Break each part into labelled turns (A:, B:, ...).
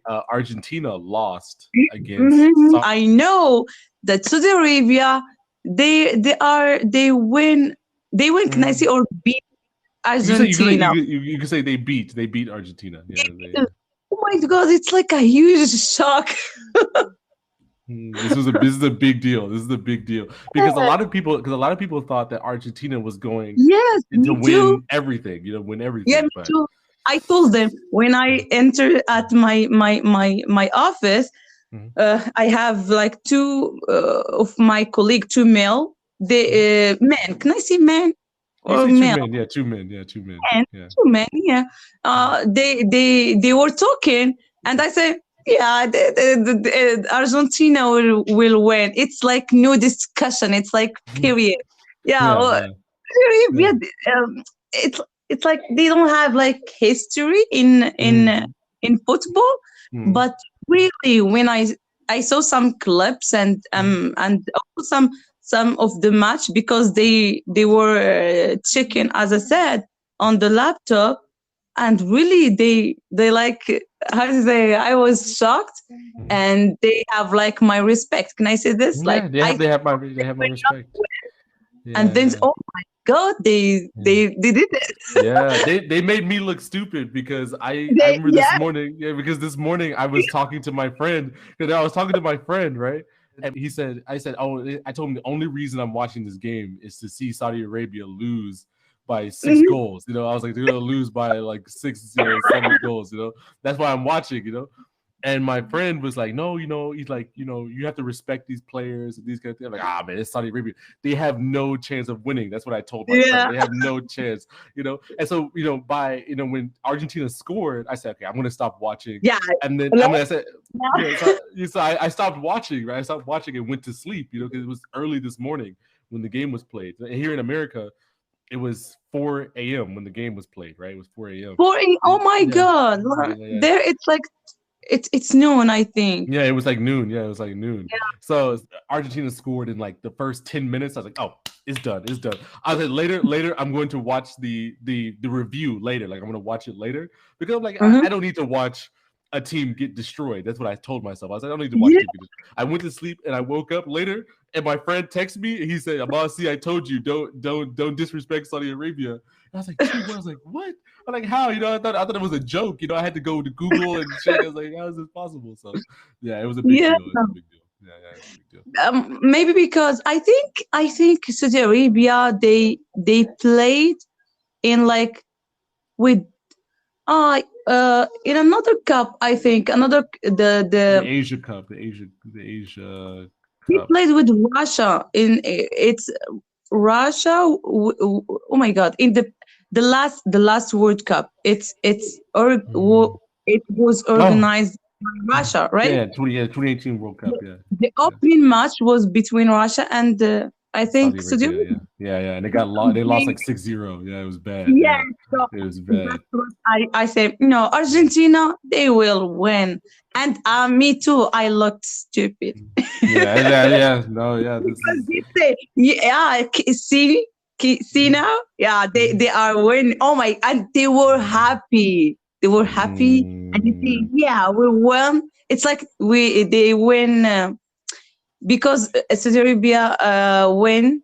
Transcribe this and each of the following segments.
A: Argentina lost against.
B: Mhm. I know that Saudi Arabia, they win. Can I say,
A: Mm.
B: or beat
A: You can say
B: Argentina?
A: you can say they beat Argentina. Yeah,
B: Oh my God, it's like a huge shock.
A: this is a big deal. This is a big deal because a lot of people thought that Argentina was going
B: Yes,
A: to
B: me too.
A: win everything, win
B: Yeah,
A: everything.
B: me
A: But
B: too. I told them when I entered at my office,
A: Mhm.
B: I have like two of my colleague, two male,
A: Mhm.
B: the men. Can I say men
A: You
B: or
A: say two
B: male?
A: men, yeah, two men, yeah, two men,
B: Men,
A: yeah.
B: two men. Yeah.
A: Mhm.
B: They were talking, and I said, yeah, Argentina will win. It's like no discussion. It's like period. Yeah.
A: Yeah,
B: Well,
A: yeah, yeah.
B: Arabia, it's it's like they don't have like history
A: Mhm.
B: in football,
A: Mhm.
B: but really when I saw some clips
A: Mhm.
B: and also some of the match because they were checking, as I said, on the laptop, and really they like, how to say, I was shocked,
A: Mhm.
B: and they have like my respect. Can I say this? Like
A: Yeah,
B: I think
A: they have my
B: they will not
A: respect.
B: win. And
A: Yeah,
B: then,
A: yeah.
B: oh my God,
A: Yeah.
B: they did it.
A: Yeah, they made me look stupid because I
B: They,
A: remember this
B: yeah.
A: morning. Yeah, because this morning I was talking to my friend. Because I was talking to my friend, right? And he said, I said, oh, I told him the only reason I'm watching this game is to see Saudi Arabia lose by six
B: Mhm.
A: goals. I was like, they're gonna lose by like six, 7 goals. That's why I'm watching. And my friend was like, no, he's like, you have to respect these players and these kind of things. I'm like, man, it's Saudi Arabia. They have no chance of winning. That's what I told my friend.
B: Yeah.
A: They have no chance. And so, by, when Argentina scored, I said, okay, I'm going to stop watching.
B: Yeah.
A: And then,
B: Like,
A: I said, yeah, so I stopped watching, right? I stopped watching and went to sleep, because it was early this morning when the game was played. And here in America, it was 4 a.m. when the game was played, right? It was 4 a.m.
B: oh my
A: Yeah.
B: God.
A: Yeah, yeah.
B: There it's like it's noon, I think.
A: Yeah, it was like noon. Yeah, it was like noon. So Argentina scored in like the first 10 minutes. I was like, oh, it's done. It's done. I was like, later, I'm going to watch the review later. Like I'm going to watch it later because I'm like, I
B: Hmm.
A: don't need to watch a team get destroyed. That's what I told myself. I was like, I don't need to watch a
B: Yeah.
A: team get destroyed. I went to sleep and I woke up later and my friend texted me and he said, Abasi, I told you, don't disrespect Saudi Arabia. And I was like, gee, what? I was like, what? I'm like, how? I thought it was a joke. I had to go to Google and check. I was like, how is this possible? So yeah, it was a big
B: Yeah.
A: deal. It was a big deal. Yeah, yeah, it was a big deal.
B: Maybe because I think Saudi Arabia they played in like with in another cup, I think another
A: The
B: the
A: Asia Cup, the Asia
B: he
A: Cup.
B: played with Russia in it's Russia. Oh my God! In the last World Cup,
A: Mm.
B: it was
A: Oh,
B: organized by Russia, right?
A: yeah, 2018 World Cup.
B: The,
A: Yeah,
B: the
A: yeah.
B: opening match was between Russia and I
A: Saudi
B: think Saudi
A: Arabia.
B: Arabia.
A: Yeah, yeah, yeah. And they lost
B: They,
A: like 6-0. Yeah, it was bad.
B: yeah,
A: Yeah,
B: so
A: it was bad.
B: that's what I said. No, Argentina, they will win, and me too. I looked stupid.
A: Yeah, yeah, yeah. No, yeah. This
B: Because
A: is.
B: they say, yeah, see
A: Mhm.
B: now, yeah, they
A: Mhm.
B: are winning. Oh my, and they were happy. They were happy, and you see,
A: Mm.
B: yeah, we won. It's like they win because Saudi Arabia win.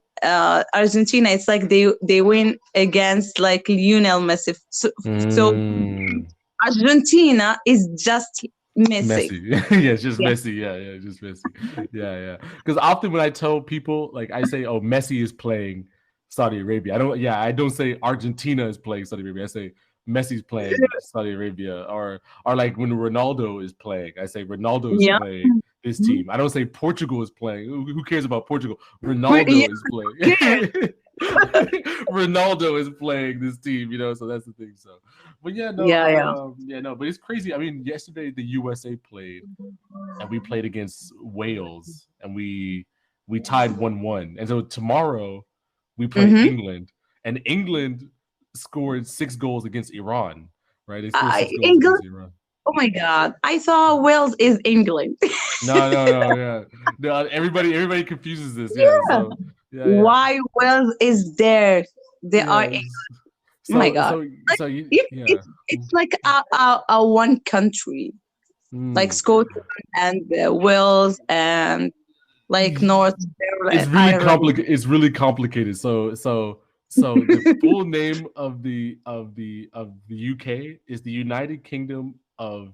B: Argentina, it's like they win against like Lionel Messi. So
A: Mm.
B: Argentina is just Messi.
A: Messy. Yeah, it's just
B: Yeah.
A: messy. Yeah, yeah, just messy. Yeah, yeah. Because often when I tell people, like I say, oh, Messi is playing Saudi Arabia. I don't say Argentina is playing Saudi Arabia. I say Messi's playing Saudi Arabia. Or like when Ronaldo is playing, I say Ronaldo is
B: Yeah.
A: playing this
B: Mhm.
A: team. I don't say Portugal is playing. Who cares about Portugal?
B: Yeah.
A: Ronaldo is
B: Yes.
A: playing. Ronaldo is playing this team, so that's the thing. So but
B: Yeah. Yeah.
A: but it's crazy. I mean, yesterday the USA played, and we played against Wales, and we tied 1-1. And so tomorrow we play
B: Mm-hmm.
A: England, and England scored 6 goals against Iran. Right? They scored 6 goals
B: England.
A: against Iran.
B: Oh my God! I thought Wales is England.
A: No, no, no, yeah. No, everybody confuses this. Yeah.
B: Yeah.
A: So yeah, yeah,
B: Why Wales is there? They are.
A: yeah.
B: Oh my
A: So
B: God!
A: so
B: Like
A: so you,
B: if
A: yeah.
B: it's like a one country. like
A: Mm.
B: Scotland and Wales and like North Ireland.
A: It's really complicated. So the full name of the UK is the United Kingdom of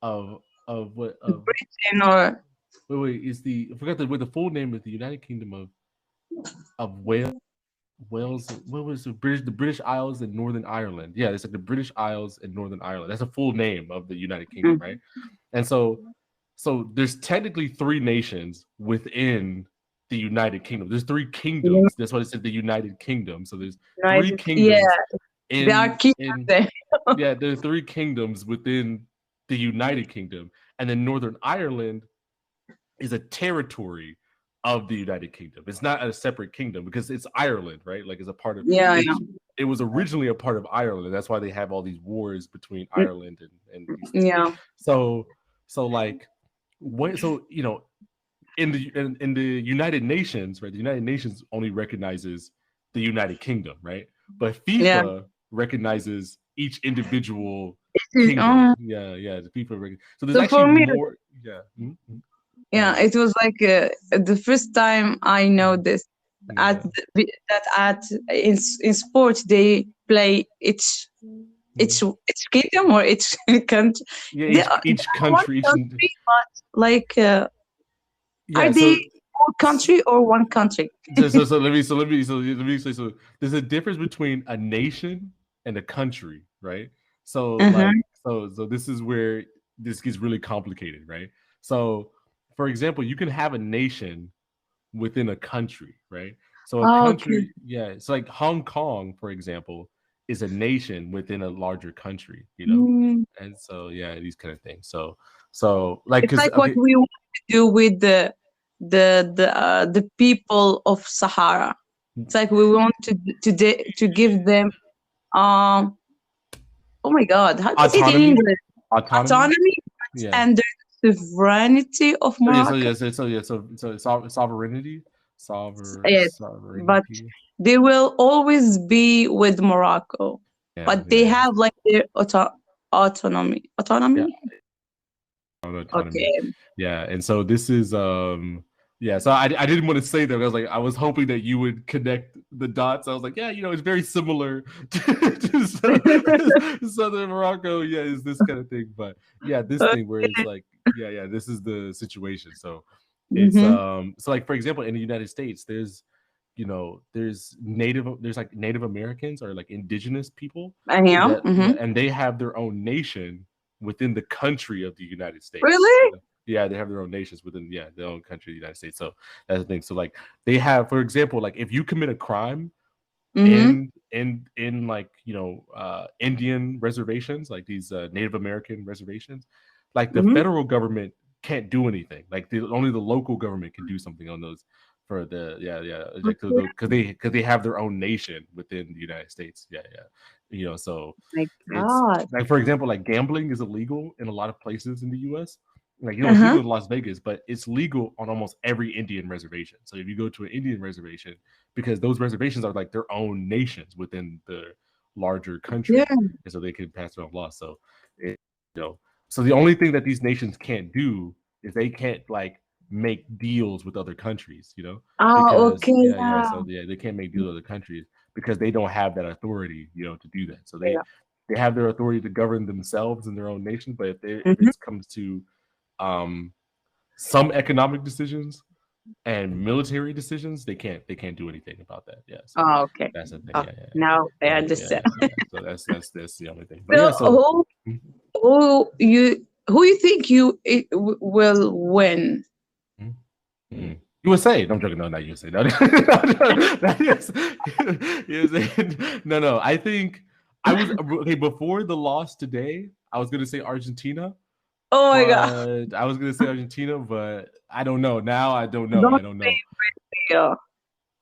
A: what of
B: Britain or
A: wait is the I forgot the what the full name is the United Kingdom of Wales. Wales, what was the British Isles and Northern Ireland? Yeah, it's like the British Isles and Northern Ireland. That's a full name of the United Kingdom, right? And so there's technically three nations within the United Kingdom. There's three kingdoms. That's why it said the United Kingdom. So there's three
B: United. Yeah,
A: kingdoms
B: they are
A: in
B: key
A: in
B: there.
A: yeah, there are three kingdoms within the United Kingdom, and then Northern Ireland is a territory of the United Kingdom. It's not a separate kingdom because it's Ireland, right? Like it's a part of
B: Yeah,
A: it.
B: yeah.
A: It was originally a part of Ireland. That's why they have all these wars between Ireland and these things.
B: Yeah.
A: So like what so in the United Nations, right? The United Nations only recognizes the United Kingdom, right? But
B: Yeah.
A: FIFA recognizes each individual
B: It is,
A: kingdom. Yeah, yeah. The FIFA so there's
B: so
A: actually
B: for me,
A: more. Yeah. Mm-hmm.
B: yeah, it was like the first time I know this
A: Yeah.
B: that at in sports they play each kingdom or each country.
A: Yeah,
B: They are
A: each
B: one
A: country,
B: country, but like are
A: yeah.
B: they
A: So
B: all country or one country?
A: let me say so. There's a difference between a nation and a country, right? So
B: Uh-huh.
A: so this is where this gets really complicated, right? So for example, you can have a nation within a country, right? So a
B: Oh, okay.
A: country, yeah, it's like Hong Kong, for example, is a nation within a larger country,
B: Mm.
A: and so yeah, these kind of things. So like
B: It's
A: because
B: like what
A: okay,
B: we want to do with the people of Sahara. It's like we want to give them um oh my God, how do you say it in
A: autonomy,
B: English?
A: autonomy,
B: Autonomy
A: yeah.
B: and the sovereignty of
A: So yeah, so
B: Morocco.
A: yeah, so sovereignty,
B: Yes, but
A: sovereignty.
B: they will always be with Morocco.
A: Yeah,
B: But they
A: yeah,
B: have like their autonomy.
A: yeah.
B: Autonomy?
A: Autonomy.
B: Okay.
A: Yeah, and so this is yeah, so I didn't want to say that. I was hoping that you would connect the dots. I was like, yeah, it's very similar to Southern Morocco. Yeah, is this kind of thing, but yeah, this thing where it's like, yeah, this is the situation. So it's
B: Mm-hmm.
A: so like for example, in the United States, there's like Native Americans or like indigenous people
B: And yeah.
A: that
B: Mm-hmm.
A: yeah, and they have their own nation within the country of the United States.
B: Really?
A: Yeah, they have their own nations within their own country, the United States. So that's the thing. So like they have, for example, like if you commit a crime
B: Mm-hmm.
A: in like Indian reservations, like these Native American reservations, like the
B: Mm-hmm.
A: federal government can't do anything. Like only the local government can do something on those for the like because they have their own nation within the United States. So
B: My
A: it's
B: God.
A: like for example, like gambling is illegal in a lot of places in the U.S. Like it's
B: Uh-huh.
A: legal in Las Vegas, but it's legal on almost every Indian reservation. So if you go to an Indian reservation, because those reservations are like their own nations within the larger
B: Yeah.
A: country, and so they can pass their own laws. So it, you know, so the only thing that these nations can't do is they can't like make deals with other countries,
B: Oh,
A: because
B: okay.
A: so
B: Yeah.
A: yeah, they can't make deals with other countries because they don't have that authority, to do that. So
B: Yeah.
A: they have their authority to govern themselves in their own nation, but if
B: Mm-hmm.
A: it comes to um, some economic decisions and military decisions, they can't do anything about that. Yeah, so
B: Oh, okay.
A: that's the thing.
B: Oh,
A: Yeah, yeah,
B: now I
A: yeah, yeah,
B: understand.
A: yeah, yeah. So that's the only thing. But yeah,
B: So
A: so
B: who you think will win?
A: mm. USA. No, I'm joking. No, not USA. No, not USA. No. I think I was okay before the loss today. I was gonna say Argentina,
B: Oh my God.
A: but I was gonna say Argentina, but I don't know. Now I don't know. I
B: Don't
A: don't
B: say
A: know.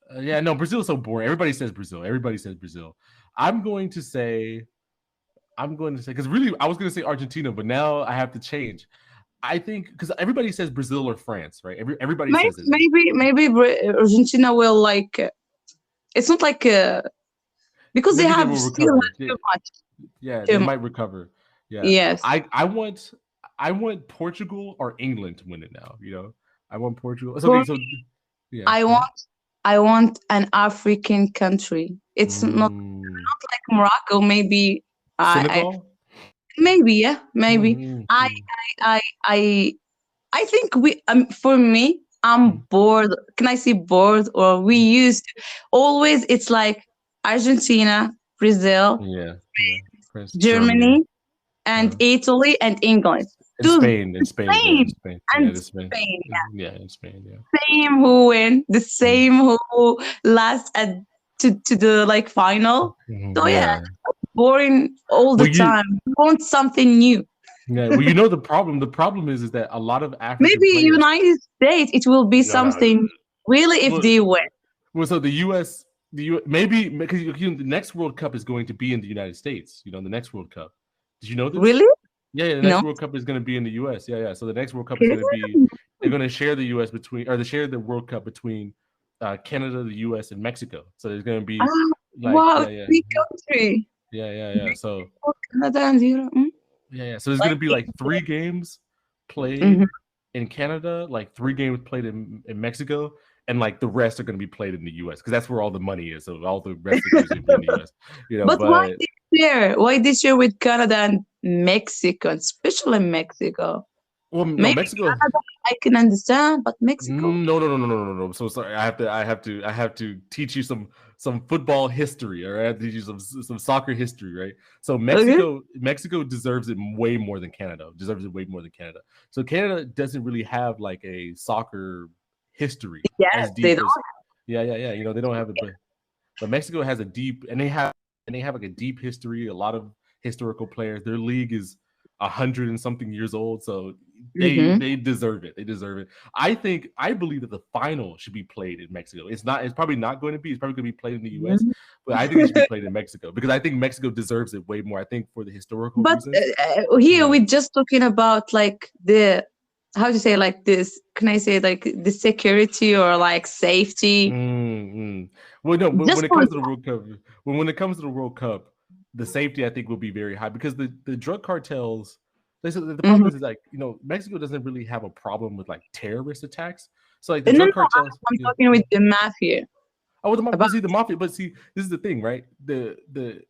B: Brazil.
A: Yeah, no, Brazil is so boring. Everybody says Brazil. Everybody says Brazil. I'm going to say, because really I was going to say Argentina, but now I have to change. I think because everybody says Brazil or France, right? Everybody
B: Maybe
A: says it.
B: maybe Argentina will like it's not like because they
A: Maybe they
B: have
A: will
B: still
A: recover.
B: have too much.
A: Yeah,
B: Too
A: they
B: much.
A: might recover. Yeah,
B: Yes.
A: I want. I want Portugal or England to win it now. I want Portugal. So,
B: For
A: okay,
B: me,
A: so yeah.
B: I want I want an African country. It's not
A: Mm.
B: like Morocco. Maybe I
A: Senegal.
B: maybe yeah maybe
A: Mm,
B: I
A: mm,
B: I I I think we for me I'm
A: mm.
B: bored. Can I say bored? Or we used to, always it's like Argentina, Brazil,
A: Yeah, yeah. France, Germany,
B: Germany, and
A: uh,
B: Italy and England.
A: and
B: To
A: Spain, and Spain, yeah,
B: Spain
A: and Spain, yeah,
B: and
A: the Spain,
B: Spain.
A: yeah, and Spain, yeah.
B: Same who win, the
A: Mm,
B: same who last at to the like final. So yeah,
A: yeah.
B: boring all the
A: Well, you,
B: time. We want something new.
A: yeah. Well, you know the problem. The problem is that a lot of African
B: Maybe
A: players.
B: United States, it will be
A: No, no.
B: something really if
A: Well,
B: they win.
A: well, so the U.S. Maybe because the next World Cup is going to be in the United States. The next World Cup. Did you know this?
B: Really?
A: Yeah, yeah, the next
B: No.
A: World Cup is going to be in the U.S. Yeah, yeah. So the next World Cup is
B: Okay.
A: going to be. They're going to share the U.S. between, or they share the World Cup between Canada, the U.S., and Mexico. So there's going to be
B: Ah,
A: like,
B: wow,
A: yeah, yeah,
B: big country.
A: yeah, yeah, yeah. So
B: Mexico, Canada, and Europe.
A: yeah, yeah. So there's going
B: Like,
A: to be like 3 games
B: mhm.
A: played in Canada, like 3 games played in Mexico, and like the rest are going to be played in the U.S. because that's where all the money is. So all the rest of the games are going to be in the U.S.
B: But why
A: But
B: this year? Why this year with Canada and Mexico, especially Mexico?
A: well, no,
B: Maybe
A: Mexico.
B: Canada I can understand, but Mexico?
A: No, no, no, no, no, no, no. So sorry. I have to teach you some football history. All right, I have to teach you some soccer history. Right. So
B: Okay.
A: Mexico deserves it way more than Canada. Deserves it way more than Canada. So Canada doesn't really have like a soccer history
B: Yes,
A: as
B: they
A: deep
B: don't.
A: as. Yeah, yeah, yeah. They don't have it, but Mexico has a deep, and they have like a deep history. A lot of historical players. Their league is 100 and something years old, so they
B: Mm-hmm.
A: they deserve it. They deserve it. I believe that the final should be played in Mexico. It's probably not going to be. It's probably going to be played in the U.S., but I think it should be played in Mexico because I think Mexico deserves it way more. I think for the historical
B: But
A: reasons.
B: here
A: Yeah.
B: we're just talking about like the how to say like this. Can I say like the security or like safety?
A: Mm-hmm. Well, no, but
B: Just
A: when it
B: for
A: comes to the World Cup, when it comes to the World Cup, the safety I think will be very high because the drug cartels. They said that the problem
B: Mhm.
A: is like Mexico doesn't really have a problem with like terrorist attacks. So like the
B: No, no,
A: drug
B: no,
A: cartels,
B: I'm
A: yeah.
B: talking with the math here
A: Oh, well,
B: about.
A: but see the mafia. But see, this is the thing, right? The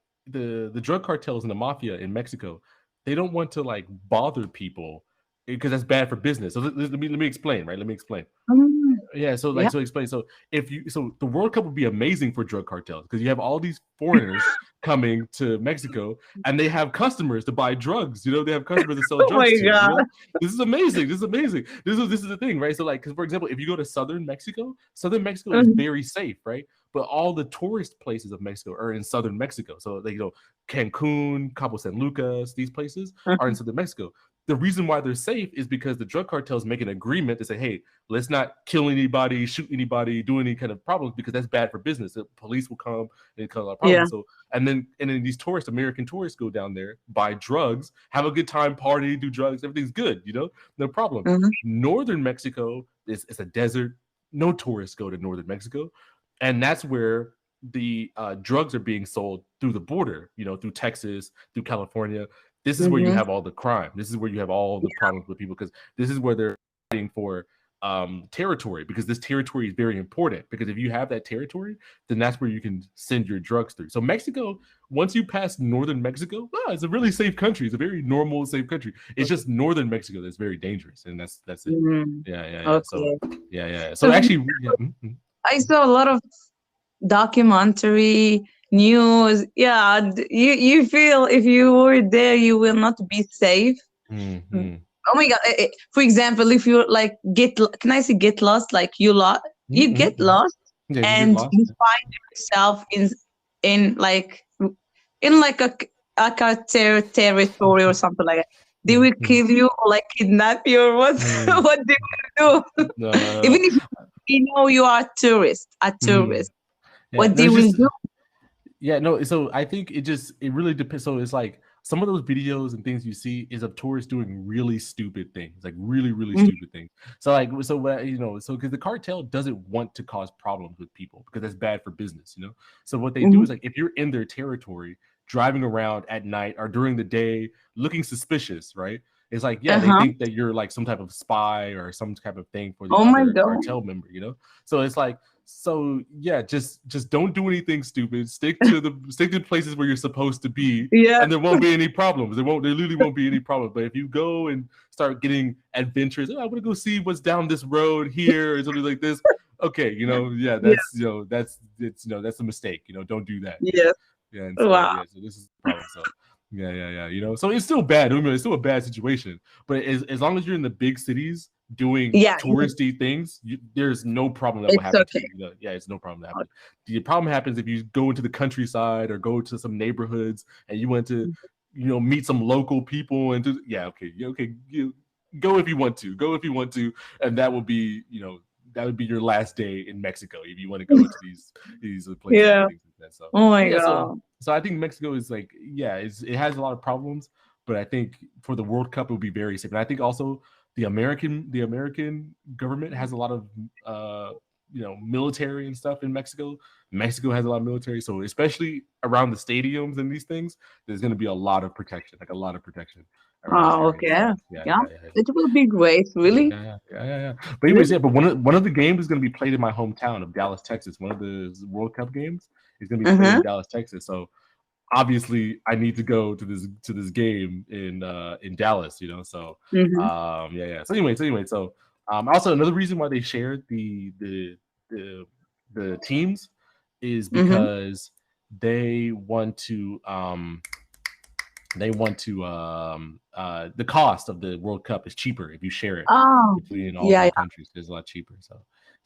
A: drug cartels and the mafia in Mexico, they don't want to like bother people because that's bad for business. So let me explain, right? Let me explain.
B: Mm,
A: Yeah, so
B: yeah.
A: like so explain. So the World Cup would be amazing for drug cartels because you have all these foreigners coming to Mexico and they have customers to buy drugs. They have customers to sell
B: Oh my
A: drugs to.
B: god.
A: This is amazing. This is amazing. This is the thing, right? So like, because for example, if you go to southern Mexico is
B: Mhm,
A: very safe, right? But all the tourist places of Mexico are in southern Mexico. So they Cancun, Cabo San Lucas, these places are in
B: mhm.
A: southern Mexico. The reason why they're safe is because the drug cartels make an agreement to say, hey, let's not kill anybody, shoot anybody, do any kind of problems because that's bad for business. The police will come and cause a lot of
B: Yeah.
A: problems. So and then these American tourists go down there, buy drugs, have a good time, party, do drugs, everything's good, no problem.
B: Mhm,
A: Northern Mexico is a desert. No tourists go to northern Mexico, and that's where the drugs are being sold through the border, through Texas, through California. This is where you
B: mhm.
A: have all the crime. This is where you have all the problems with people because this is where they're fighting for territory because this territory is very important because if you have that territory, then that's where you can send your drugs through. So Mexico, once you pass northern Mexico, it's a really safe country. It's a very normal, safe country. It's just northern Mexico that's very dangerous, and that's it.
B: Mhm.
A: Yeah, yeah, yeah. So
B: Okay.
A: yeah, yeah. So
B: So
A: actually, yeah.
B: I saw a lot of documentary news. Yeah, you feel if you were there, you will not be safe. Mm.
A: Mm-hmm.
B: Oh my god! For example, if you like can I say get lost? Like you get
A: Mm-hmm.
B: lost,
A: Yeah, if you get
B: and
A: lost.
B: you find yourself in like a territory or something like that. They will
A: Mm-hmm.
B: kill you or like kidnap you or what?
A: Mm-hmm.
B: What they will do?
A: No, no, no,
B: Even
A: no.
B: if you know you are a
A: Mm-hmm.
B: tourist,
A: Yeah,
B: what
A: no,
B: they
A: it's
B: will
A: just
B: do?
A: yeah, no. So I think it really depends. So it's like some of those videos and things you see is of tourists doing really stupid things, like really, really
B: Mhm,
A: stupid things. So like, so what so because the cartel doesn't want to cause problems with people because that's bad for business. So what they do
B: mhm,
A: is like if you're in their territory, driving around at night or during the day, looking suspicious, right? It's like, yeah, they
B: Uh-huh.
A: think that you're like some type of spy or some type of thing for the
B: Oh my
A: other
B: God.
A: cartel member, you know? So it's like, so yeah, just don't do anything stupid. Stick to the places where you're supposed to be,
B: Yeah.
A: and there won't be any problems. There literally won't be any problems. But if you go and start getting adventurous, oh, I want to go see what's down this road here or something like this. Okay, you know, yeah,
B: Yeah.
A: that's a mistake. You know, don't do that.
B: Yes.
A: Yeah, and so
B: Wow.
A: yeah, so this is the problem. So yeah. You know, so it's still bad. I mean, it's still a bad situation. But as long as you're in the big cities doing
B: Yeah.
A: touristy things, there's no problem that will
B: It's
A: happen to
B: okay.
A: you. You know, yeah, it's no problem that happen. The problem happens if you go into the countryside or go to some neighborhoods and you want to, you know, meet some local people and do okay, you go if you want to, and that will be, you know, that would be your last day in Mexico if you want to go into these places and
B: Yeah.
A: things like that. So
B: Oh my
A: yeah,
B: God.
A: so I think Mexico is like, yeah, it has a lot of problems, but I think for the World Cup it would be very safe. And I think also the American government has a lot of you know, military and stuff in Mexico. Mexico has a lot of military, so especially around the stadiums and these things, there's going to be a lot of protection, like a lot of protection around the
B: Oh,
A: area.
B: okay.
A: So
B: Yeah. It will be great, really.
A: yeah. But anyways, yeah. But one of the games is going to be played in my hometown of Dallas, Texas. One of the World Cup games is going to be played in
B: Uh-huh.
A: Dallas, Texas. So obviously, I need to go to this game in Dallas. You know, so
B: Mm-hmm.
A: yeah. So anyway, so also another reason why they shared the the teams is
B: Mm-hmm.
A: because they want to the cost of the World Cup is cheaper if you share it
B: Oh,
A: between all
B: yeah,
A: three
B: yeah.
A: countries. It's a lot cheaper. So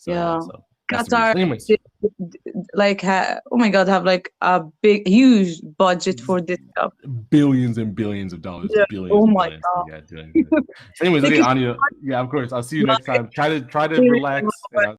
A: yeah,
B: Yeah.
A: so that's the
B: Qatar,
A: reason. Anyways,
B: d- like, oh my God, have like a big, huge budget for this stuff.
A: billions and billions of dollars,
B: Yeah.
A: billions
B: Oh
A: and
B: my
A: billions.
B: God.
A: Yeah, doing. So anyways,
B: Thank
A: okay,
B: you so
A: Anya. Yeah, of course. I'll see you next
B: much.
A: time. Try to
B: Bye.
A: relax, and I'll